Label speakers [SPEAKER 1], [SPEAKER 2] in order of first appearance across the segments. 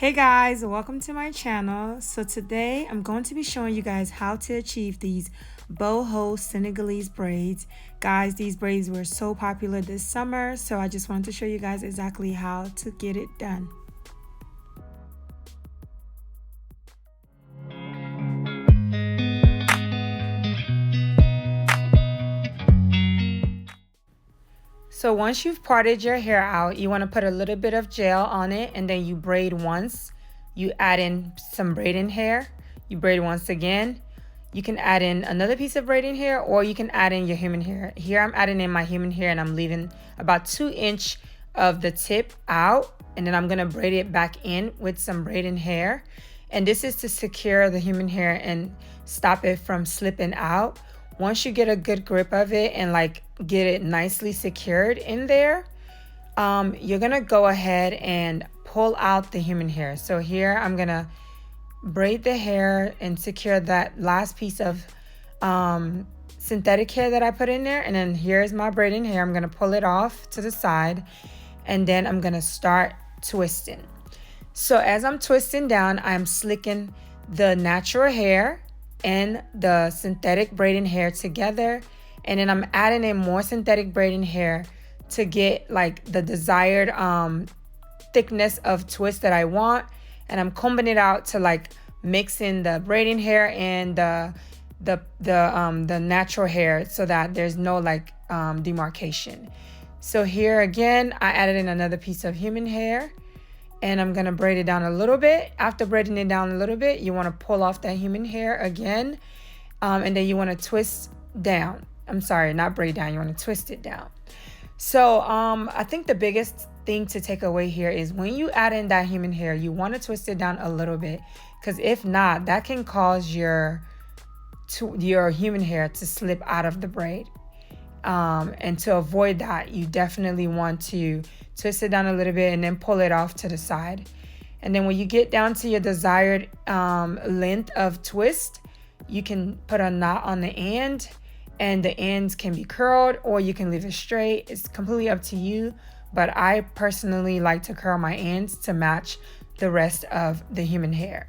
[SPEAKER 1] Hey guys, welcome to my channel. So today I'm going to be showing you guys how to achieve these boho Senegalese braids. Guys, these braids were so popular this summer, so I just wanted to show you guys exactly how to get it done. So once you've parted your hair out, you want to put a little bit of gel on it and then you braid once. You add in some braiding hair. You braid once again. You can add in another piece of braiding hair or you can add in your human hair. Here I'm adding in my human hair and I'm leaving about 2 inch of the tip out. And then I'm going to braid it back in with some braiding hair. And this is to secure the human hair and stop it from slipping out. Once you get a good grip of it and like get it nicely secured in there, you're gonna go ahead and pull out the human hair. So here I'm gonna braid the hair and secure that last piece of synthetic hair that I put in there. And then here's my braiding hair. I'm gonna pull it off to the side and then I'm gonna start twisting. So as I'm twisting down, I'm slicking the natural hair and the synthetic braiding hair together, and then I'm adding in more synthetic braiding hair to get like the desired thickness of twist that I want. And I'm combing it out to like mix in the braiding hair and the natural hair so that there's no like demarcation. So here again I added in another piece of human hair and I'm gonna braid it down a little bit. After braiding it down a little bit, you wanna pull off that human hair again, and then you wanna twist down. I'm sorry, not braid down, you wanna twist it down. So I think the biggest thing to take away here is when you add in that human hair, you wanna twist it down a little bit, because if not, that can cause your human hair to slip out of the braid. And to avoid that, you definitely want to twist it down a little bit and then pull it off to the side. And then when you get down to your desired length of twist, you can put a knot on the end, and the ends can be curled or you can leave it straight. It's completely up to you, but I personally like to curl my ends to match the rest of the human hair.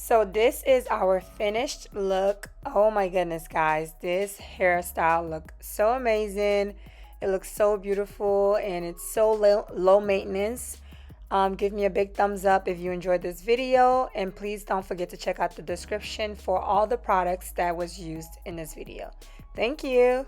[SPEAKER 1] So this is our finished look. Oh my goodness, guys, this hairstyle looks so amazing. It looks so beautiful and it's so low maintenance. Give me a big thumbs up if you enjoyed this video, and please don't forget to check out the description for all the products that was used in this video. Thank you.